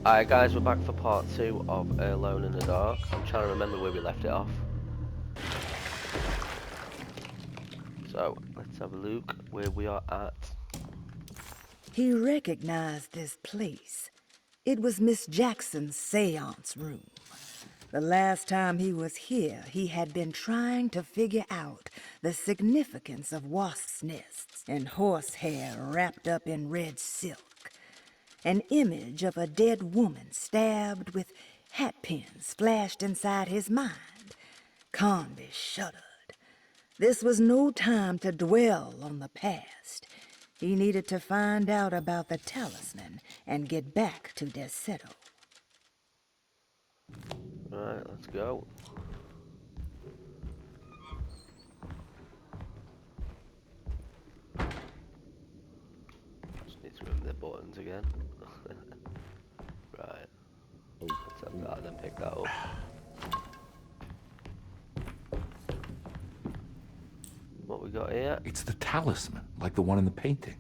Alright guys, we're back for part 2 of Alone in the Dark. I'm trying to remember where we left it off. So, let's have a look where we are at. He recognized this place. It was Miss Jackson's seance room. The last time he was here, he had been trying to figure out the significance of wasps' nests and horsehair wrapped up in red silk. An image of a dead woman stabbed with hatpins flashed inside his mind. Conby shuddered. This was no time to dwell on the past. He needed to find out about the talisman and get back to Derceto. Right, let's go. Just need to remember the buttons again. Right. Let's have that, then pick that up. What we got here? It's the talisman, like the one in the painting.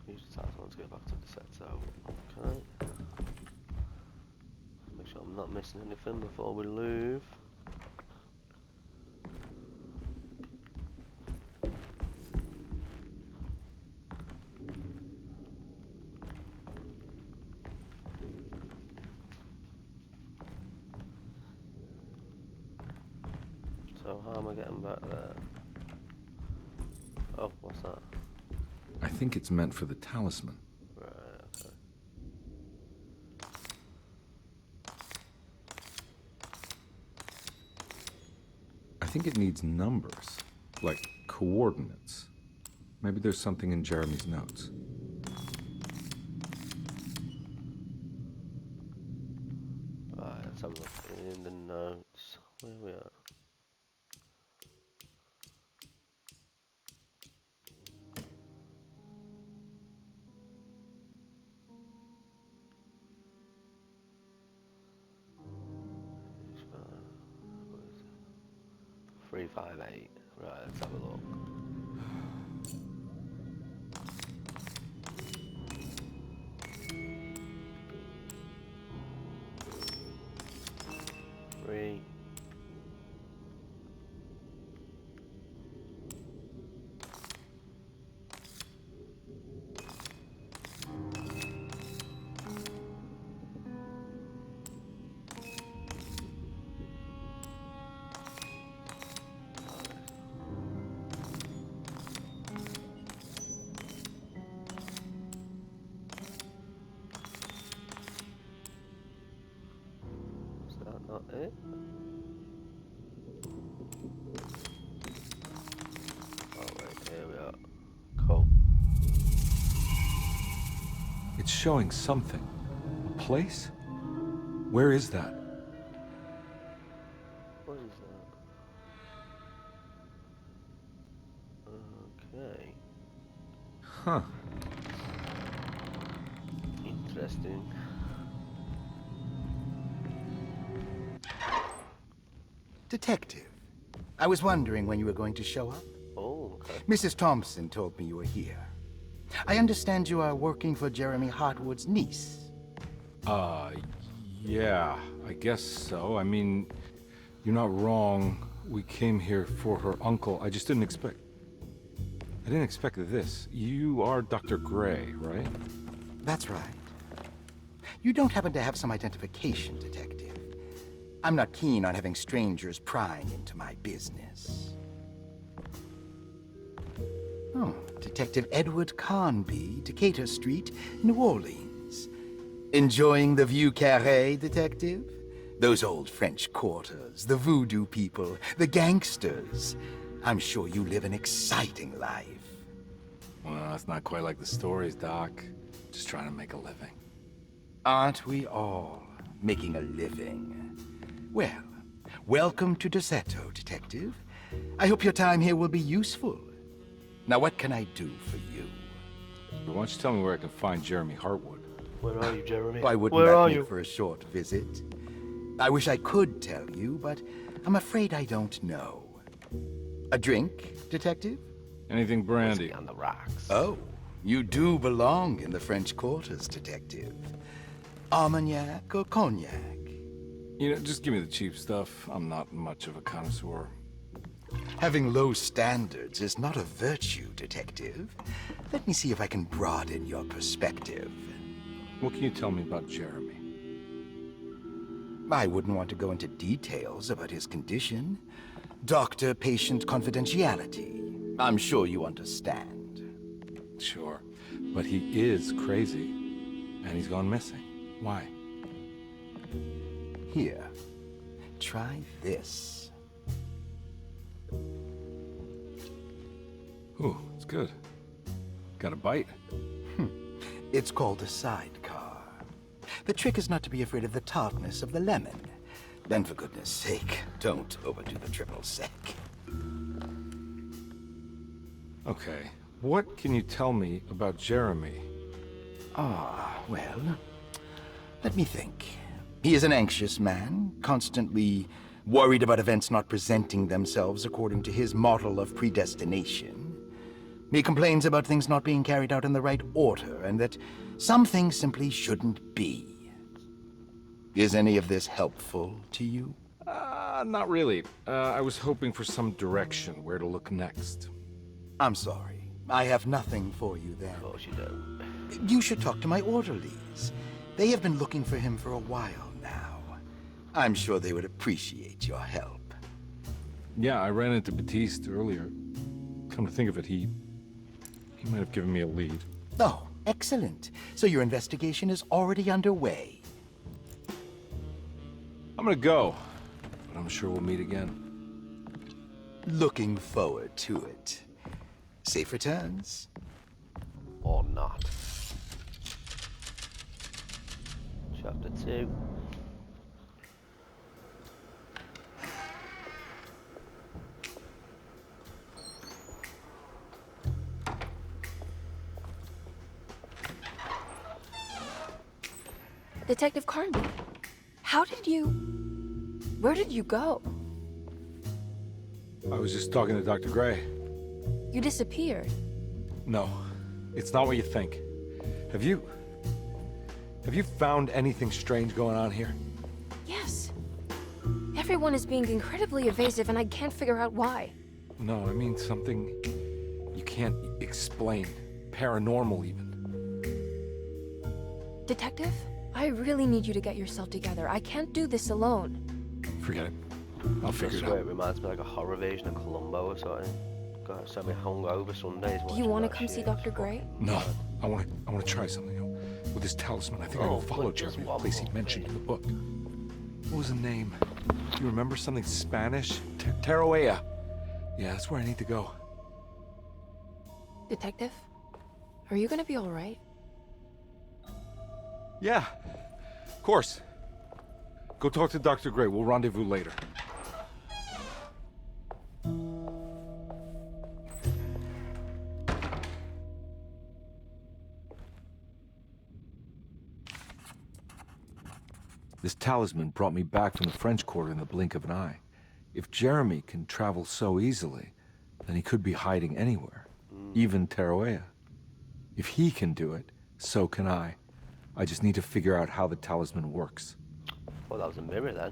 Use the talisman to go back to the set, so okay. Make sure I'm not missing anything before we leave. So how am I getting back there? Oh, what's that? I think it's meant for the talisman. Right, okay. I think it needs numbers, like coordinates. Maybe there's something in Jeremy's notes. Right, let's have a look in the notes. Where are we at? What is it? 358. Right, let's have a look. Three. Is that not it? Oh wait, here we are. Cool. It's showing something. A place? Where is that? What is that? Okay. Huh. Interesting. Detective, I was wondering when you were going to show up. Oh, okay. Mrs. Thompson told me you were here. I understand you are working for Jeremy Hartwood's niece. Yeah, I guess so. I mean, you're not wrong. We came here for her uncle. I just didn't expect... I didn't expect this. You are Dr. Gray, right? That's right. You don't happen to have some identification, Detective. I'm not keen on having strangers prying into my business. Oh, Detective Edward Conby, Decatur Street, New Orleans. Enjoying the Vieux Carré, Detective? Those old French quarters, the voodoo people, the gangsters. I'm sure you live an exciting life. Well, it's not quite like the stories, Doc. Just trying to make a living. Aren't we all making a living? Well, welcome to Derceto, Detective. I hope your time here will be useful. Now, what can I do for you? Why don't you tell me where I can find Jeremy Hartwood? Where are you, Jeremy? Why wouldn't Where that are make you? for a short visit? I wish I could tell you, but I'm afraid I don't know. A drink, Detective? Anything brandy? Whiskey on the rocks. Oh, you do belong in the French quarters, Detective. Armagnac or cognac? You know, just give me the cheap stuff. I'm not much of a connoisseur. Having low standards is not a virtue, Detective. Let me see if I can broaden your perspective. What can you tell me about Jeremy? I wouldn't want to go into details about his condition. Doctor-patient confidentiality. I'm sure you understand. Sure, but he is crazy, and he's gone missing. Why? Here, try this. Ooh, it's good. Got a bite? It's called a sidecar. The trick is not to be afraid of the tartness of the lemon. Then, for goodness sake, don't overdo the triple sec. Okay, what can you tell me about Jeremy? Well, let me think. He is an anxious man, constantly worried about events not presenting themselves according to his model of predestination. He complains about things not being carried out in the right order, and that some things simply shouldn't be. Is any of this helpful to you? Not really. I was hoping for some direction, where to look next. I'm sorry. I have nothing for you then. Of course you don't. You should talk to my orderlies. They have been looking for him for a while now. I'm sure they would appreciate your help. Yeah, I ran into Batiste earlier. Come to think of it, he might have given me a lead. Oh, excellent. So your investigation is already underway. I'm gonna go, but I'm sure we'll meet again. Looking forward to it. Safe returns. Or not. Chapter 2. Detective Carnby, where did you go? I was just talking to Dr. Gray. You disappeared. No, it's not what you think. Have you found anything strange going on here? Yes. Everyone is being incredibly evasive and I can't figure out why. No, I mean something you can't explain. Paranormal, even. Detective, I really need you to get yourself together. I can't do this alone. Forget it. I'll I figure it swear out. it reminds me like a horror version of Columbo or something. God, so many hungover Sundays. Do you watching want to that come see shit. Dr. Gray? No, I want to try something. You know, with this talisman, I think I Oh, can follow but just Jeremy to the one place he more mentioned in thing. the book. What was the name? Do you remember something Spanish? Taroea. Yeah, that's where I need to go. Detective, are you gonna be all right? Yeah, of course. Go talk to Dr. Gray. We'll rendezvous later. This talisman brought me back from the French Quarter in the blink of an eye. If Jeremy can travel so easily, then he could be hiding anywhere, even Taroea. If he can do it, so can I. I just need to figure out how the talisman works. Well, that was a mirror then.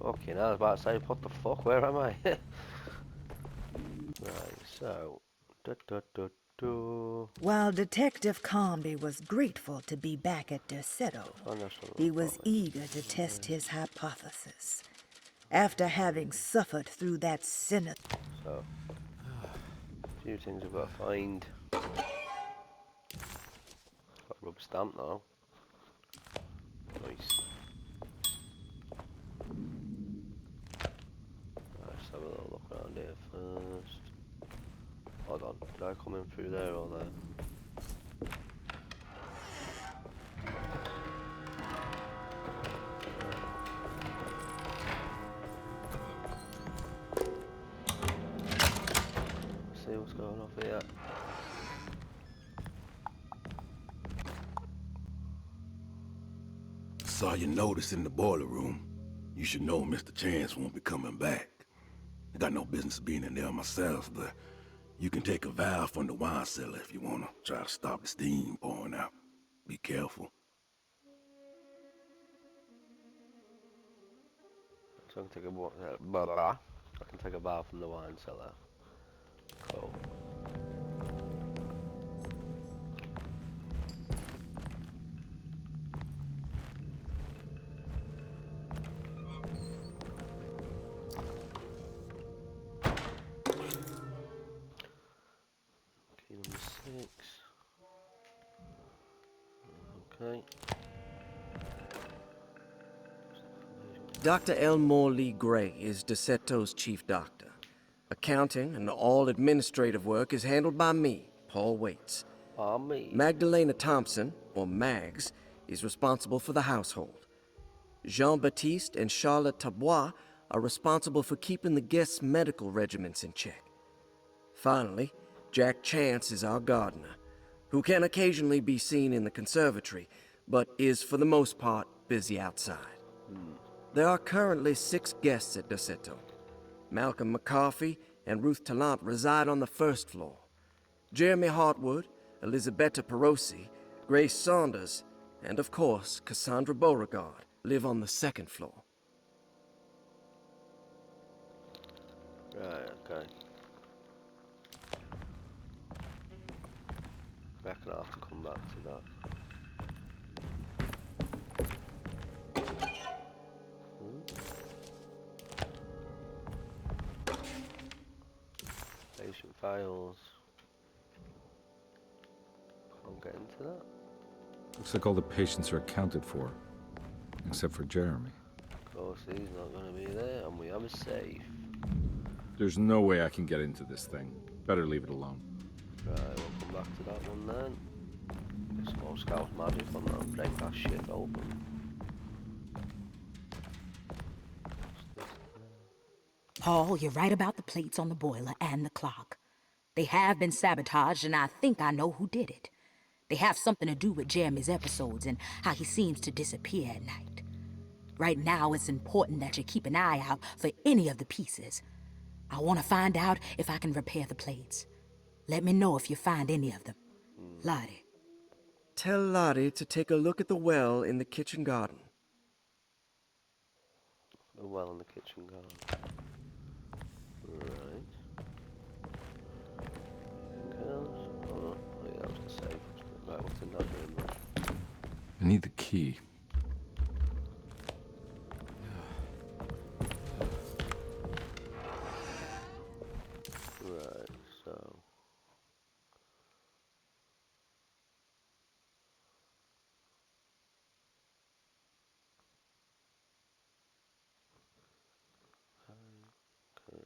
Okay, now I was about to say, what the fuck, where am I? Right, so... While Detective Carnby was grateful to be back at Derceto, he was eager to test his hypothesis. After having suffered through that sinister... So, a few things I've got to find. Got a rubber stamp now. Nice. Let's have a little look around here first. Hold on, did I come in through there or there? See what's going on here. saw your notice in the boiler room. You should know Mr. Chance won't be coming back. I got no business being in there myself, but you can take a valve from the wine cellar if you want to try to stop the steam pouring out. Be careful. So I can take I can take a bath from the wine cellar. Cool. Key number 6. Okay. Dr. Elmore Lee Gray is DeSeto's chief doctor. Accounting and all administrative work is handled by me, Paul Waits. Me. Magdalena Thompson, or Mags, is responsible for the household. Jean-Baptiste and Charlotte Tabois are responsible for keeping the guests' medical regimens in check. Finally, Jack Chance is our gardener, who can occasionally be seen in the conservatory, but is for the most part busy outside. There are currently 6 guests at DeSeto. Malcolm McCarthy and Ruth Tallant reside on the first floor. Jeremy Hartwood, Elisabetta Perosi, Grace Saunders, and of course, Cassandra Beauregard live on the second floor. Right, okay. Reckon I'll have to come back to that. Patient files. Can't get into that. Looks like all the patients are accounted for, except for Jeremy. Of course, he's not going to be there, and we have a safe. There's no way I can get into this thing. Better leave it alone. Right, we'll come back to that one then. Get some more scout magic on that and break that shit open. Paul, you're right about the plates on the boiler and the clock. They have been sabotaged, and I think I know who did it. They have something to do with Jeremy's episodes and how he seems to disappear at night. Right now, it's important that you keep an eye out for any of the pieces. I want to find out if I can repair the plates. Let me know if you find any of them. Lottie. Tell Lottie to take a look at the well in the kitchen garden. The well in the kitchen garden. Right. Anything else? Oh, yeah, that was the safe. Right, what's in that room then? I need the key. Right, so... Okay.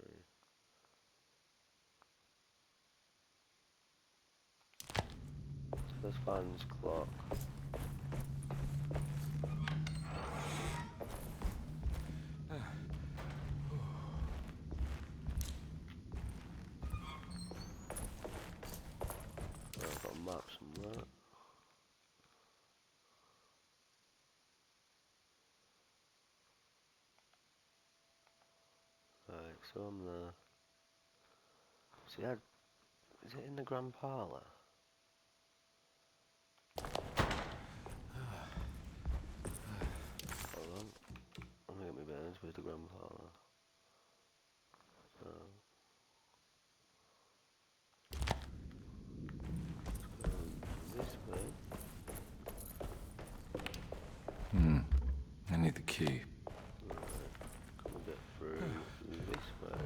Let's find this clock. I've got maps and that. Right, so I'm there. See, is it in the grand parlour? Hold on. I'm gonna get my bearings with the grand parlour. So. Let's go this way. I need the key. Right. Come and get through this way.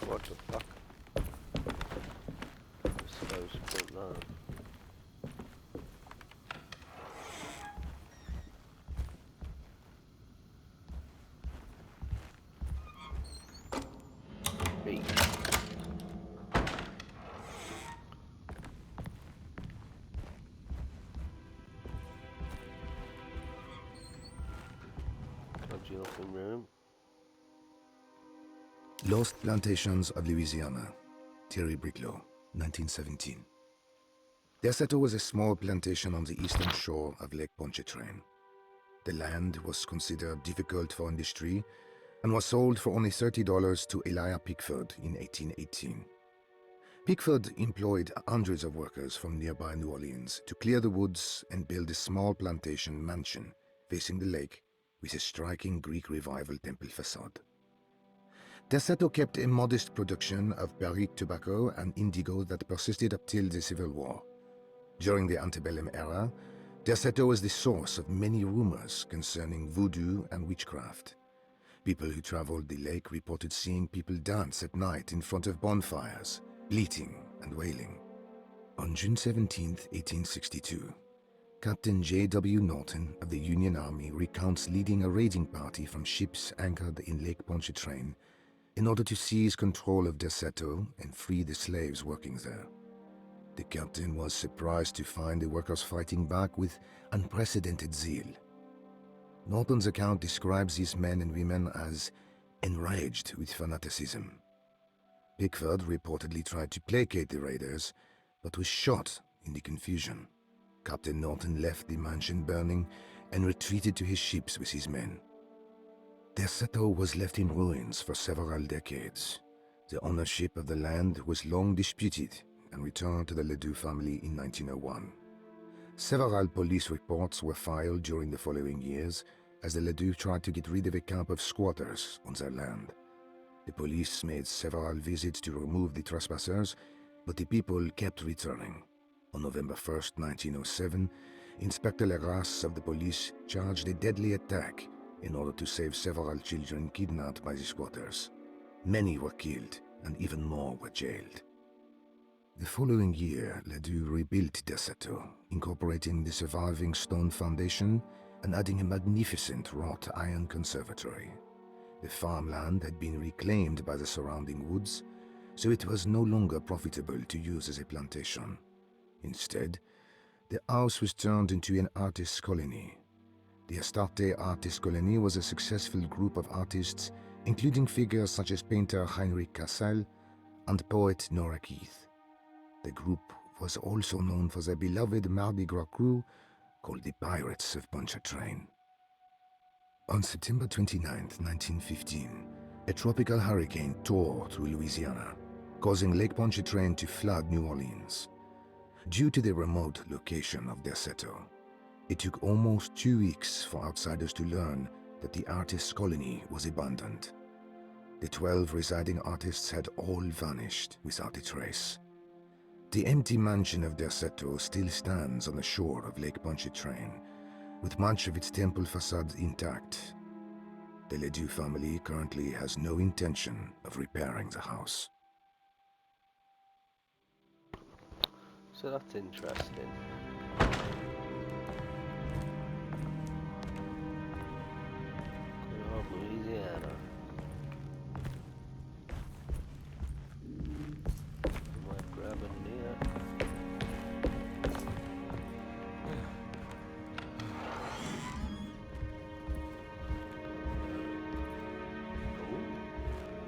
What the fuck? I'm supposed to put that. Reach. Dodgy looking room. Lost Plantations of Louisiana. Thierry Briclot, 1917. Derceto was a small plantation on the eastern shore of Lake Pontchartrain. The land was considered difficult for industry and was sold for only $30 to Elijah Pickford in 1818. Pickford employed hundreds of workers from nearby New Orleans to clear the woods and build a small plantation mansion facing the lake with a striking Greek Revival temple facade. Derceto kept a modest production of barrique tobacco and indigo that persisted up till the Civil War. During the antebellum era, Derceto was the source of many rumors concerning voodoo and witchcraft. People who traveled the lake reported seeing people dance at night in front of bonfires, bleating and wailing. On June 17, 1862, Captain J.W. Norton of the Union Army recounts leading a raiding party from ships anchored in Lake Pontchartrain in order to seize control of Derceto and free the slaves working there. The captain was surprised to find the workers fighting back with unprecedented zeal. Norton's account describes these men and women as enraged with fanaticism. Pickford reportedly tried to placate the raiders, but was shot in the confusion. Captain Norton left the mansion burning and retreated to his ships with his men. Derceto was left in ruins for several decades. The ownership of the land was long disputed and returned to the Ledoux family in 1901. Several police reports were filed during the following years as the Ledoux tried to get rid of a camp of squatters on their land. The police made several visits to remove the trespassers, but the people kept returning. On November 1st, 1907, Inspector Legrasse of the police charged a deadly attack in order to save several children kidnapped by the squatters. Many were killed, and even more were jailed. The following year, Ledoux rebuilt Derceto, incorporating the surviving stone foundation and adding a magnificent wrought iron conservatory. The farmland had been reclaimed by the surrounding woods, so it was no longer profitable to use as a plantation. Instead, the house was turned into an artist's colony. The Astarte Artist Colony was a successful group of artists, including figures such as painter Heinrich Cassel and poet Nora Keith. The group was also known for their beloved Mardi Gras crew called the Pirates of Pontchartrain. On September 29, 1915, a tropical hurricane tore through Louisiana, causing Lake Pontchartrain to flood New Orleans. Due to the remote location of Derceto, it took almost 2 weeks for outsiders to learn that the artist's colony was abandoned. The 12 residing artists had all vanished without a trace. The empty mansion of Derceto still stands on the shore of Lake Pontchartrain, with much of its temple facade intact. The Ledoux family currently has no intention of repairing the house. So that's interesting. Good old Louisiana. Might grab a near. Ooh.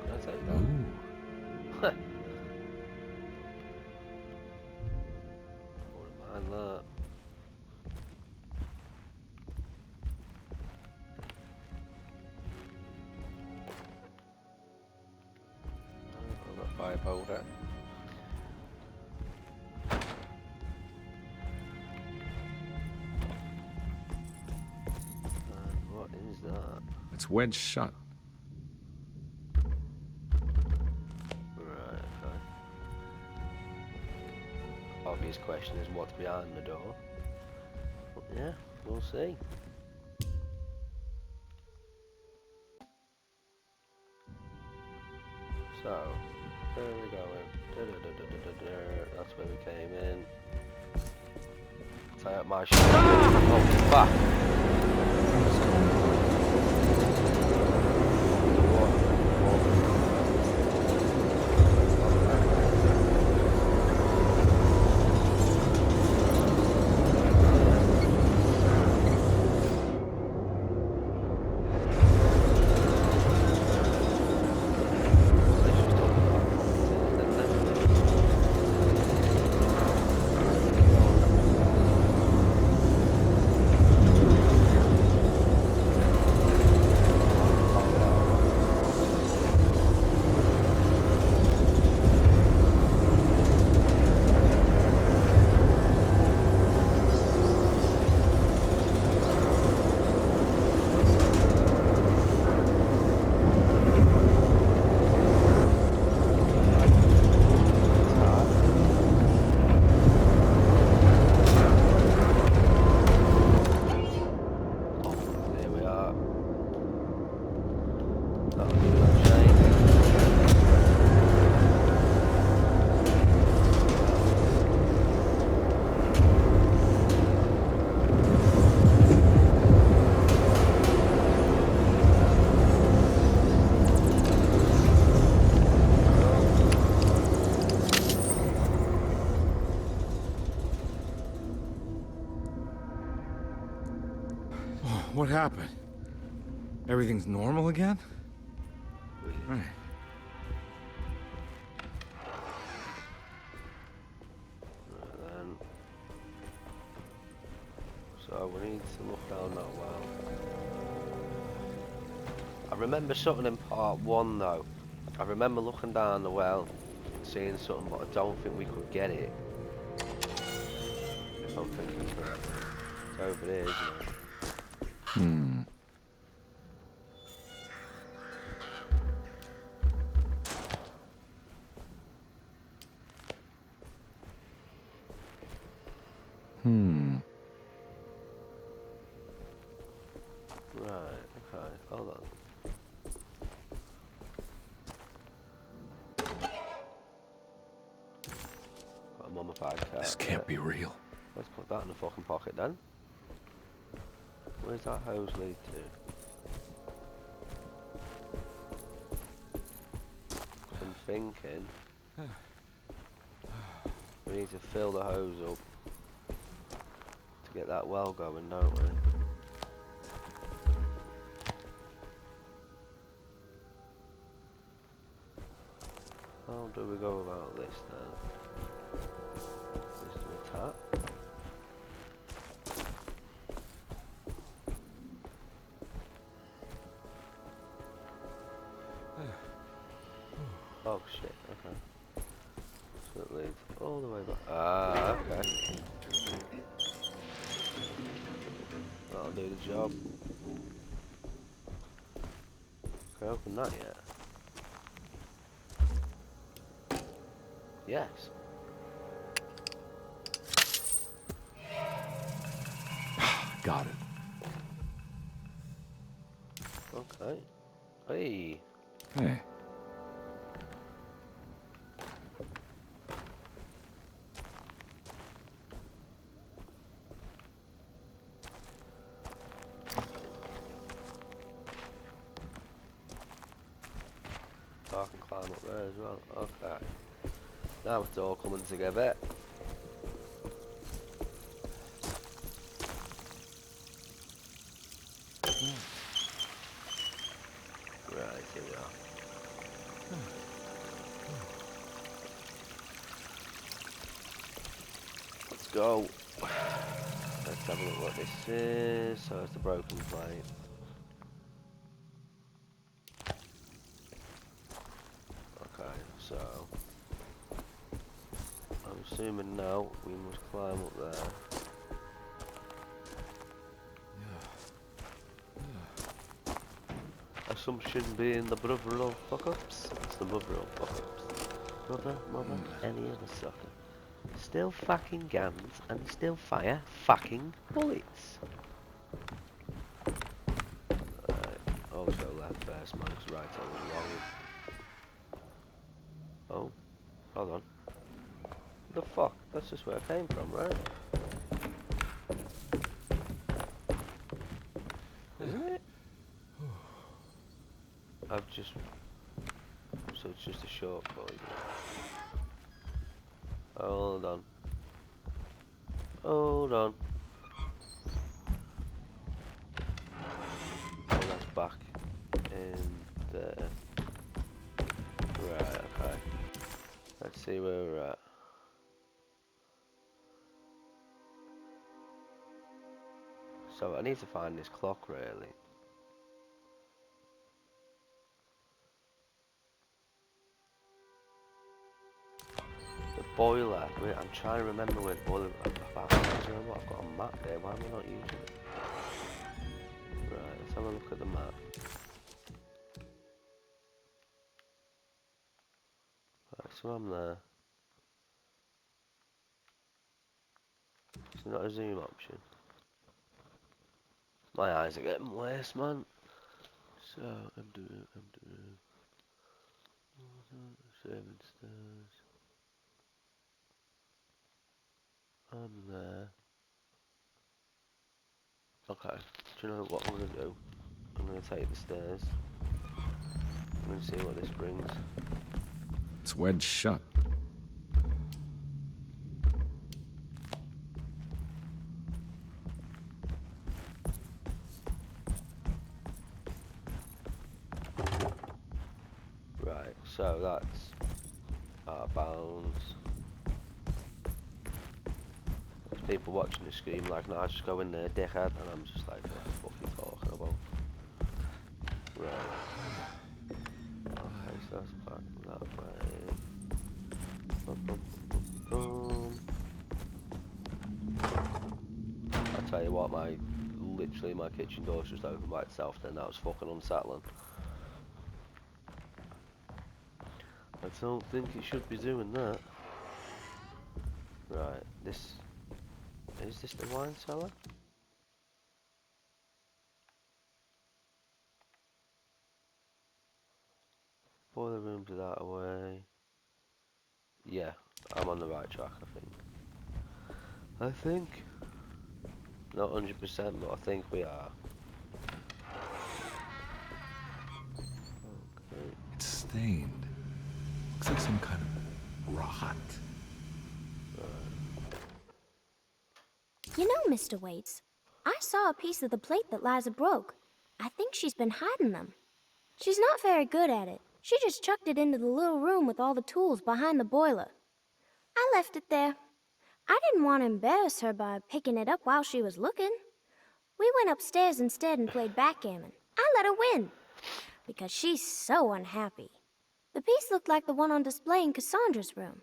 Can I take that? Ooh. Wouldn't mind that. I've got a fire boulder. And what is that? It's wedged shut. Right, okay. Obvious question is what's behind the door. But yeah, we'll see. So, where are we going? That's where we came in. Tie up my shit. Oh, fuck! What happened? Everything's normal again? Right. Then. So we need to look down that well. I remember something in part 1 though. I remember looking down the well, seeing something, but I don't think we could get it. If I'm thinking correctly. It's over there, isn't it? Right, okay, hold on. Got a mummified cat. This can't be real. Let's put that in the fucking pocket then. Where's that hose lead to? I'm thinking we need to fill the hose up to get that well going, don't we? How do we go about this then? Is there a tap? Oh shit, okay. So it leads all the way back. Ah, okay. That'll do the job. Can I open that yet? Yes. Got it. Okay. Hey. Hey. So I can climb up there as well. Okay. Now it's all coming together. Right, here we are. Let's go. Let's have a look what this is. So it's the broken plate. Okay, so I'm assuming now we must climb up there. Assumption being the brother of fuck-ups. It's the mother of fuck-ups. Brother, mother, any other sucker. Still fucking guns and still fire fucking bullets. Alright, always go left first, man, 'cause right I was wrong. Oh, hold on. The fuck? That's just where I came from, right? Isn't it? I've just... So it's just a shortcut. Hold on. Hold on. Oh, that's back in there. Right, okay. Let's see where we're at. So I need to find this clock, really. The boiler. Wait, I'm trying to remember where the boiler. I've got a map there. Why am I not using it? Right, let's have a look at the map. Right, so I'm there. It's not a zoom option. My eyes are getting worse, man. So I'm doing serving stairs. I'm there. Okay, do you know what I'm gonna do? I'm gonna take the stairs. I'm gonna see what this brings. It's wedged shut. So that's our bounds. There's people watching the screen like, nah, just go in there, dickhead, and I'm just like, what the fuck are you talking about? Right. Okay, so that's back that way. Boom, boom, boom, boom. I tell you what, literally my kitchen door's just opened by itself then. That was fucking unsettling. I don't think it should be doing that. Right, is this the wine cellar? Boiler rooms are that away. Yeah, I'm on the right track, I think. Not 100%, but I think we are. Okay. It's stained. Looks like some kind of rot. You know, Mr. Waits, I saw a piece of the plate that Liza broke. I think she's been hiding them. She's not very good at it. She just chucked it into the little room with all the tools behind the boiler. I left it there. I didn't want to embarrass her by picking it up while she was looking. We went upstairs instead and played backgammon. I let her win, because she's so unhappy. The piece looked like the one on display in Cassandra's room.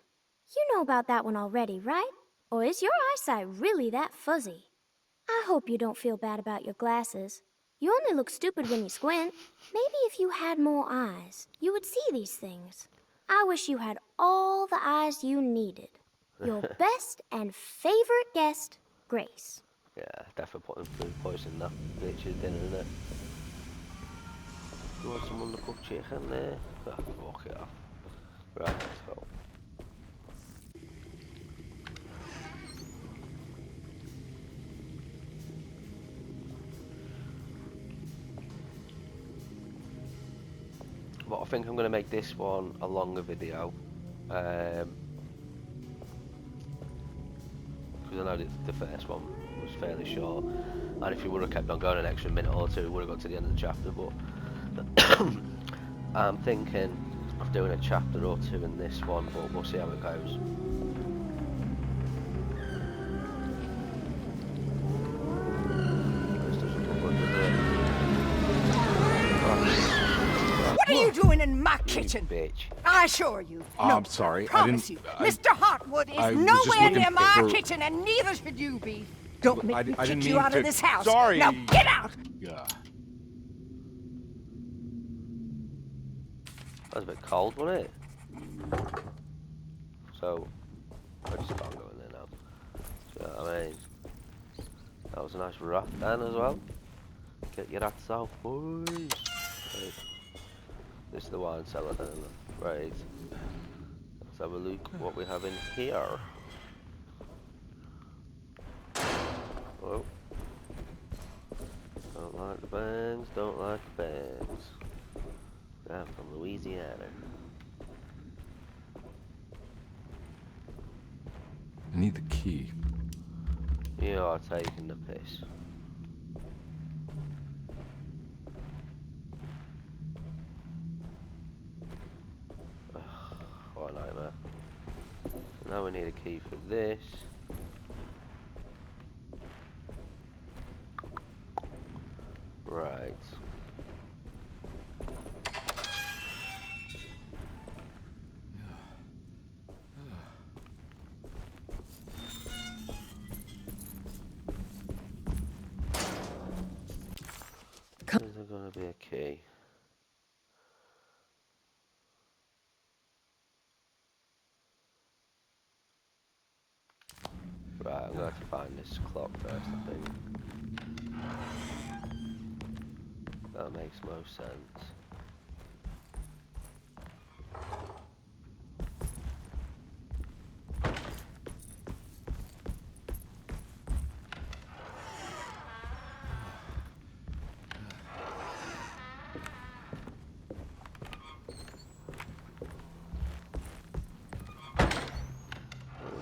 You know about that one already, right? Or is your eyesight really that fuzzy? I hope you don't feel bad about your glasses. You only look stupid when you squint. Maybe if you had more eyes, you would see these things. I wish you had all the eyes you needed. Your best and favorite guest, Grace. Yeah, definitely putting food poisoning that bitch's dinner, innit? You want some undercooked chicken there? Oh, fuck it off. Right, let's go. But I think I'm going to make this one a longer video. Because I know the first one was fairly short. And if you would have kept on going an extra minute or two, we would have got to the end of the chapter. But I'm thinking of doing a chapter or two in this one, but we'll see how it goes. What are you doing in my kitchen? Bitch. I assure you. I'm sorry, I promise didn't- you, Mr. Hartwood is I was just nowhere looking near my for- kitchen, and neither should you be. Don't make me I kick didn't you mean out to- of this house. Sorry. Now get out! Yeah. That was a bit cold, wasn't it? So, I just can't go in there now. Do you know what I mean? That was a nice rat then as well. Get your rats out, boys. Right. This is the wine cellar then. Right. Let's have a look what we have in here. Oh. Don't like the bangs, don't like the bangs. I'm from Louisiana. I need the key. You are taking the piss. Ugh, what a nightmare. Now we need a key for this. Right. Is there gonna be a key? Right, I'm gonna have to find this clock first, I think. That makes most sense.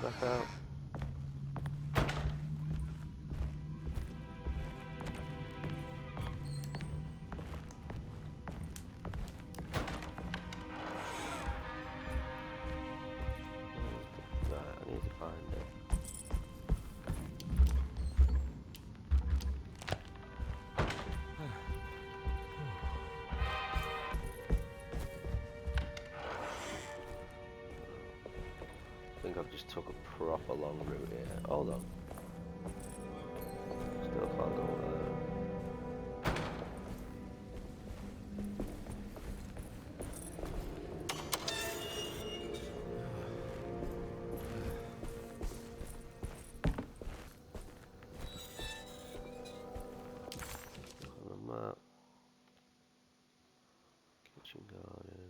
Back out. think I've just took a proper long route here. Hold on. Still can't go over there. On the map. Kitchen garden.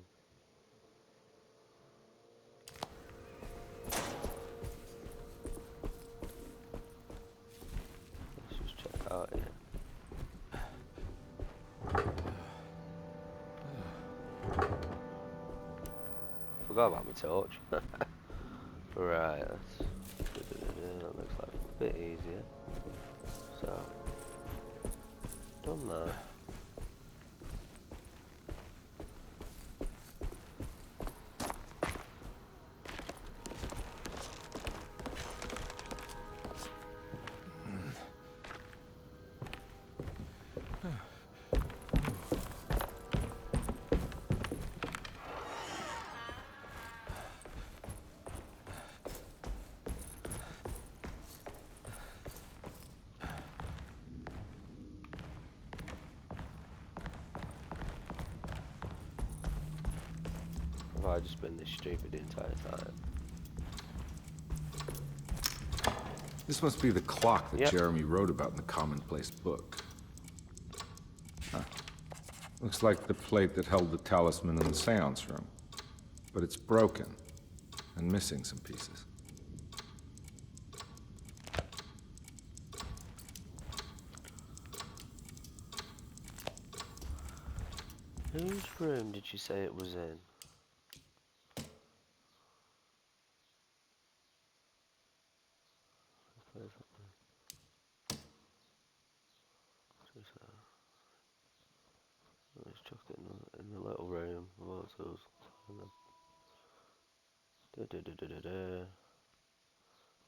Let's just check out here. Forgot about my torch. Right, that looks like a bit easier. So, done that. Have I just been this stupid the entire time? This must be the clock that Yep. Jeremy wrote about in the commonplace book. Huh. Looks like the plate that held the talisman in the seance room. But it's broken and missing some pieces. Whose room did you say it was in? Let's chuck it in the little room with all the tools.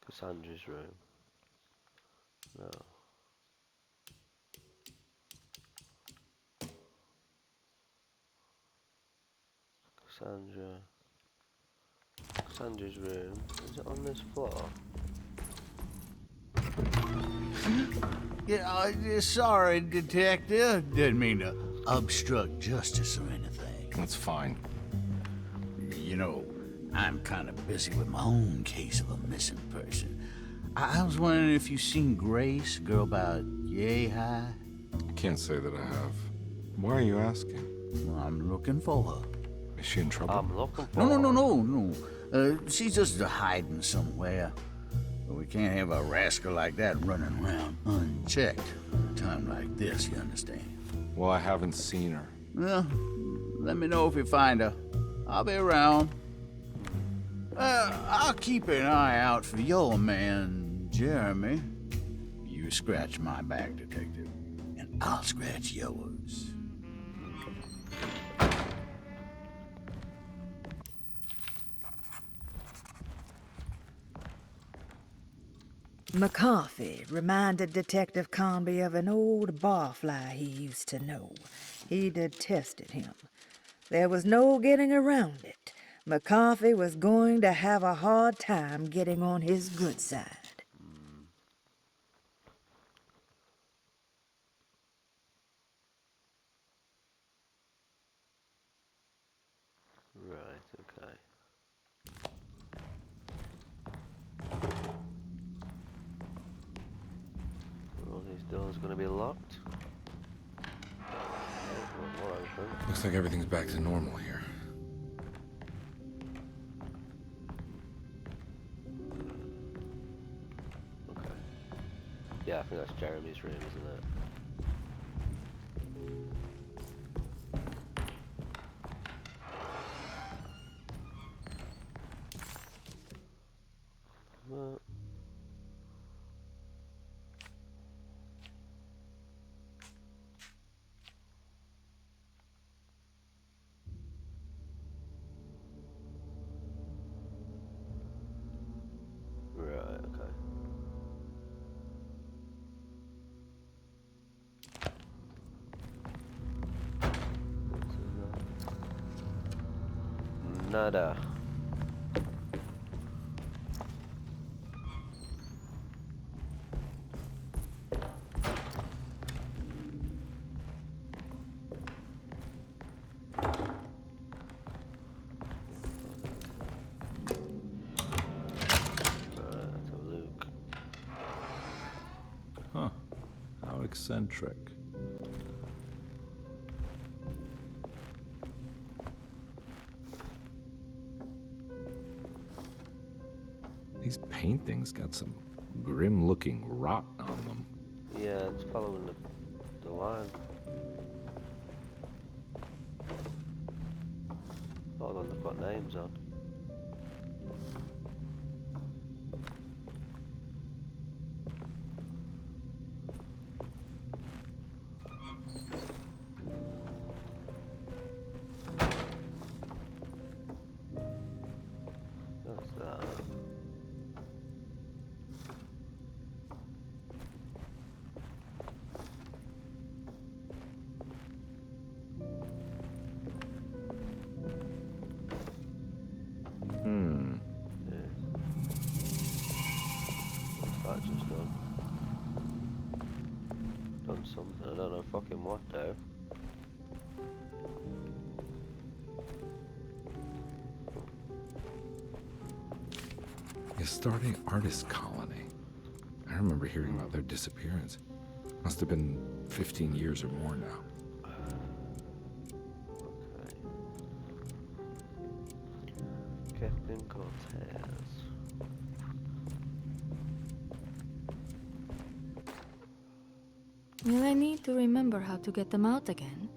Cassandra's room. No. Cassandra's room. Is it on this floor? Yeah, sorry, Detective. Didn't mean to obstruct justice or anything. That's fine. You know, I'm kind of busy with my own case of a missing person. I was wondering if you've seen Grace, girl about yay high. I can't say that I have. Why are you asking? Well, I'm looking for her. Is she in trouble? I'm looking for No. She's just hiding somewhere. But we can't have a rascal like that running around unchecked at a time like this, you understand? Well, I haven't seen her. Well, let me know if you find her. I'll be around. I'll keep an eye out for your man, Jeremy. You scratch my back, Detective, and I'll scratch yours. McCarthy reminded Detective Conby of an old barfly he used to know. He detested him. There was no getting around it. McCarthy was going to have a hard time getting on his good side. Right, okay. Are all these doors going to be locked? More open. Looks like everything's back to normal here. Okay. Yeah, I think that's Jeremy's room, isn't it? Well, right, okay. What's in there? Nada. eccentric. These paintings got some grim-looking rot on them. Yeah, it's following the line. A lot of them have got names on. What's that? Yeah. What's that just done? Done something, I don't know fucking what though. Astarte Artist Colony. I remember hearing about their disappearance. Must have been 15 years or more now. Okay. Captain Cortez. Will I need to remember how to get them out again?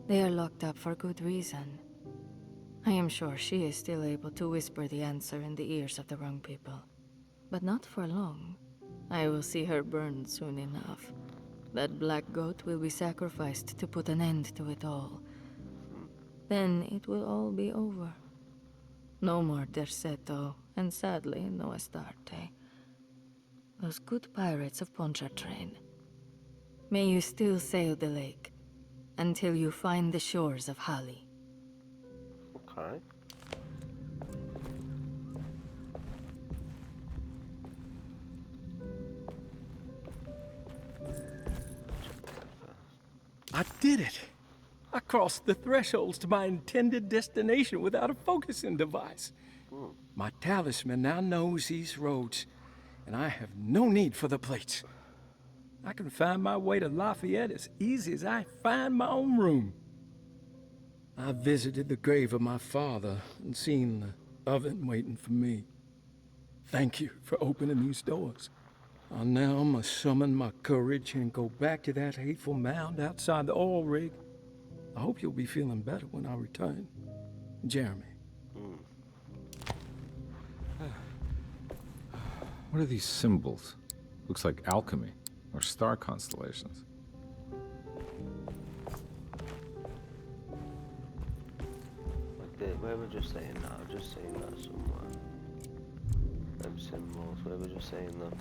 They are locked up for good reason. I am sure she is still able to whisper the answer in the ears of the wrong people. But not for long. I will see her burned soon enough. That black goat will be sacrificed to put an end to it all. Then it will all be over. No more Derceto, and sadly, no Astarte. Those good pirates of Pontchartrain. May you still sail the lake, until you find the shores of Hali. Okay. I did it! I crossed the thresholds to my intended destination without a focusing device. My talisman now knows these roads, and I have no need for the plates. I can find my way to Lafayette as easy as I find my own room. I visited the grave of my father and seen the oven waiting for me. Thank you for opening these doors. I now must summon my courage and go back to that hateful mound outside the oil rig. I hope you'll be feeling better when I return. Jeremy. What are these symbols? Looks like alchemy or star constellations. Where we're just saying that, I've just seen that somewhere. Them symbols, where we're just saying that.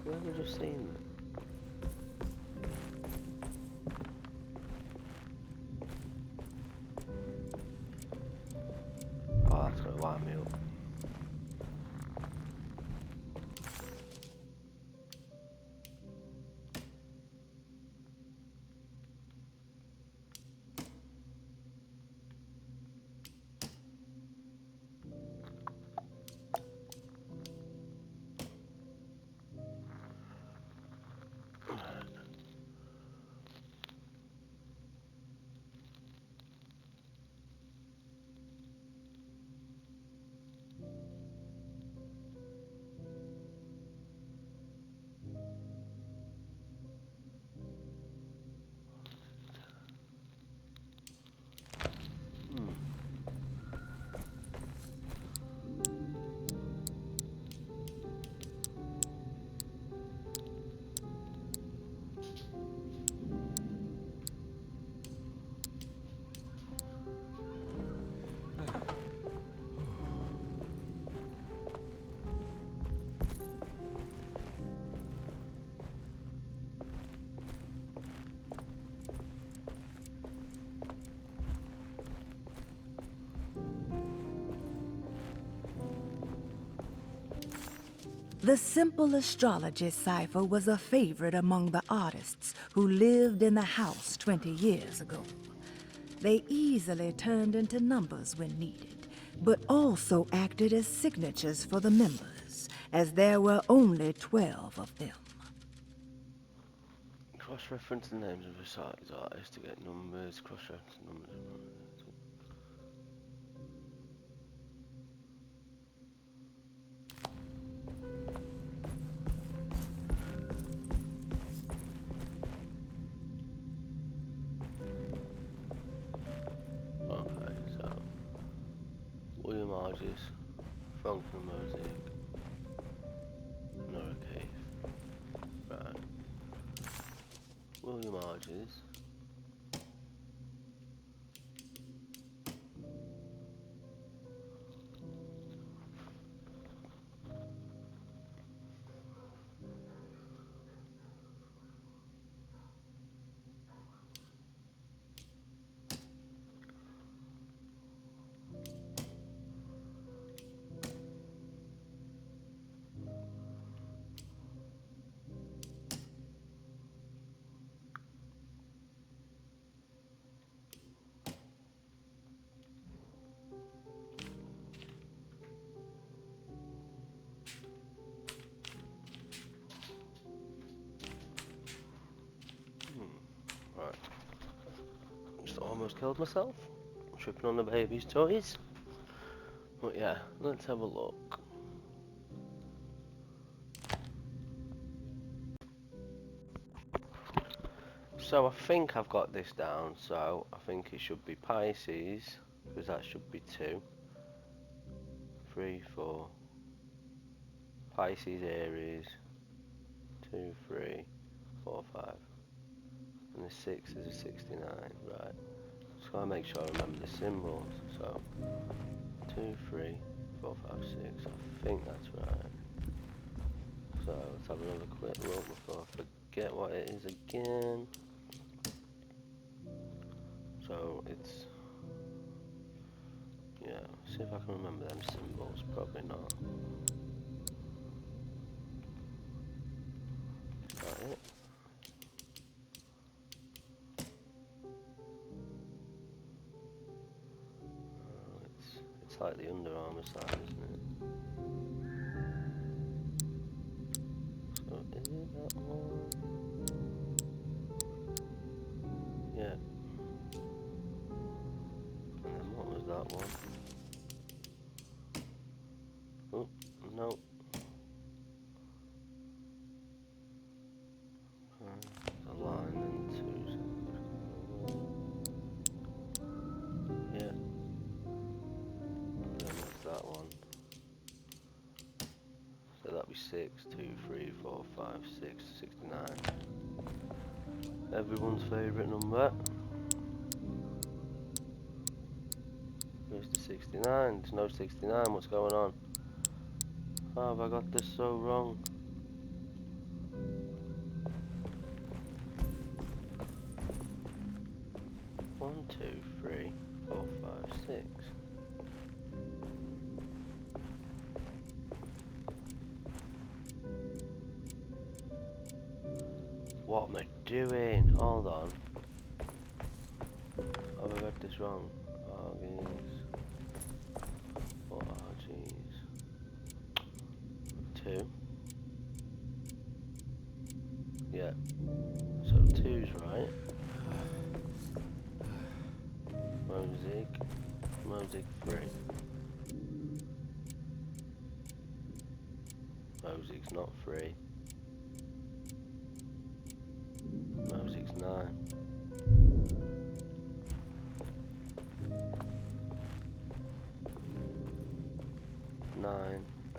Where have we just seen that? Oh, that's gonna wind me up. The simple astrology cipher was a favorite among the artists who lived in the house 20 years ago. They easily turned into numbers when needed, but also acted as signatures for the members, as there were only 12 of them. Cross-reference the names of reciters artists to get numbers. Cross-reference numbers. Okay, so William Arges, Frank the Mosaic, Nora Cave. Right. William Arges. Right. Just almost killed myself. Tripping on the baby's toys. But yeah, let's have a look. So I think I've got this down, so I think it should be Pisces, because that should be 2. 3, 4. Pisces, Aries. 2, 3, 4, 5. And the 6 is a 69, right. Just gotta make sure I remember the symbols. So 2, 3, 4, 5, 6. I think that's right. So let's have another quick look before I forget what it is again. So it's, yeah, see if I can remember them symbols. Probably not. Is that it? It's like the Under Armour sign, isn't it? So is it that one? Yeah. And then what was that one? Oh, no. A line and 2 symbols. Yeah. And then what's that one? So that'd be 6, 2, 3, 4, 5, 6, 69. Everyone's favourite number. Where's the 69? There's no 69, what's going on? How have I got this so wrong? One, 2, 3, 4, 5, 6. What am I doing? Hold on. Have I got this wrong? Argies. What Argies? 2. Yeah. So 2's right. Mosaic 3. Mosaic's not 3. Mosaic's 9.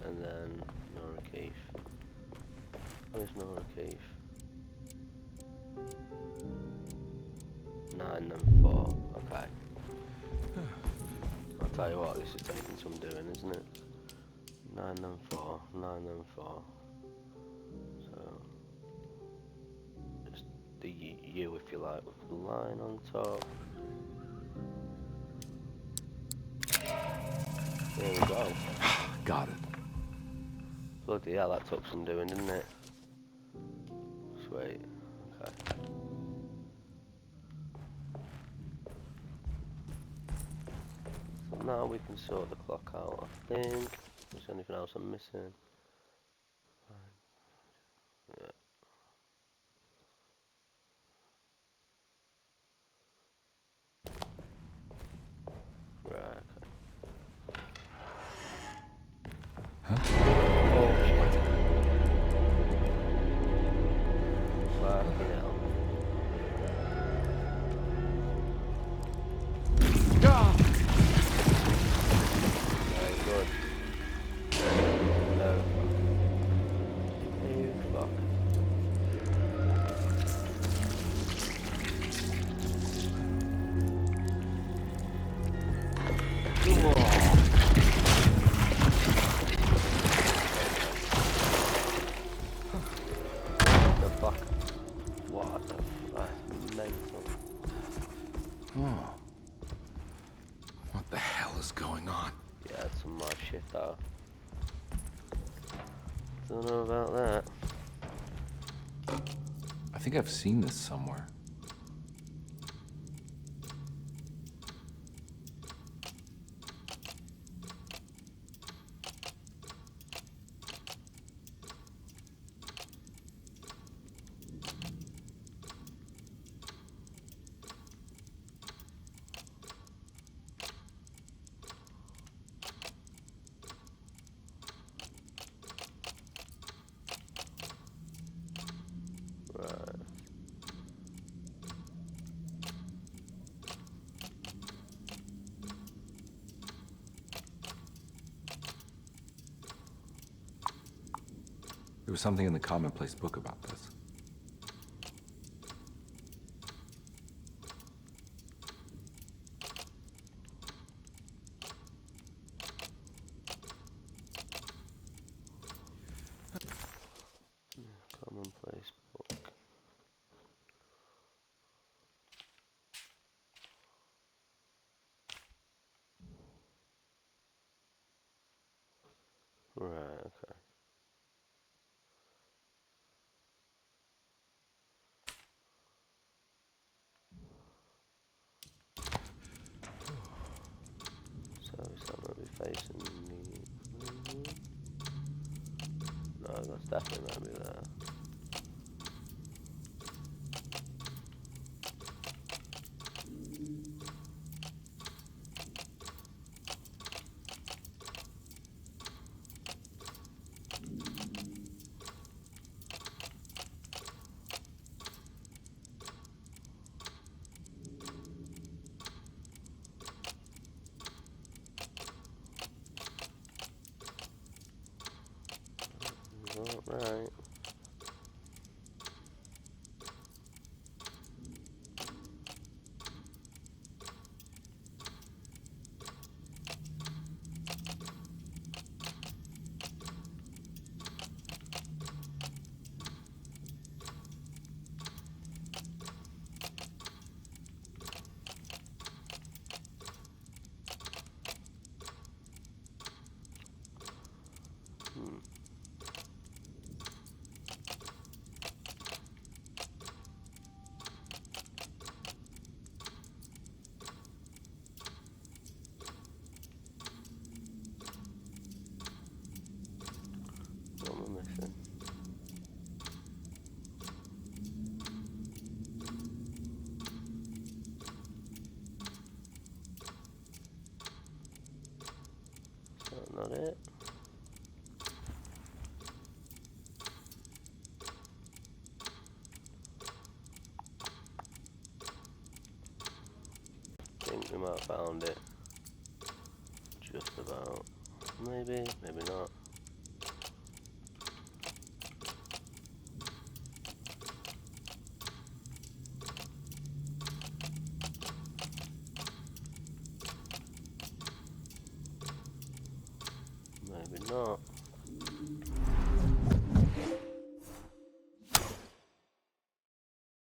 And then Nora Keith. Where's Nora Keith? 9 and 4. Okay. I'll tell you what, this is taking some doing, isn't it? 9 and 4. 9 and 4. So just the U, if you like, with the line on top. There we go. Got it. Bloody hell, that took some doing, didn't it? Sweet. Okay. So now we can sort the clock out, I think. Is there anything else I'm missing? Yeah. Right, okay. Huh? Oh, shit. Fucking hell. Very good. No. You fuck. The fuck? What the fuck? Mental. Oh. What the hell is going on? Yeah, it's some mad shit though. Don't know about that. I think I've seen this somewhere. Right. There was something in the commonplace book about this. Commonplace book. Right, okay. So is that going to be facing me? No, that's definitely going to be there. Right. What am I missing? Is that not it? I think we might have found it. Just about. Maybe, maybe not. Maybe not.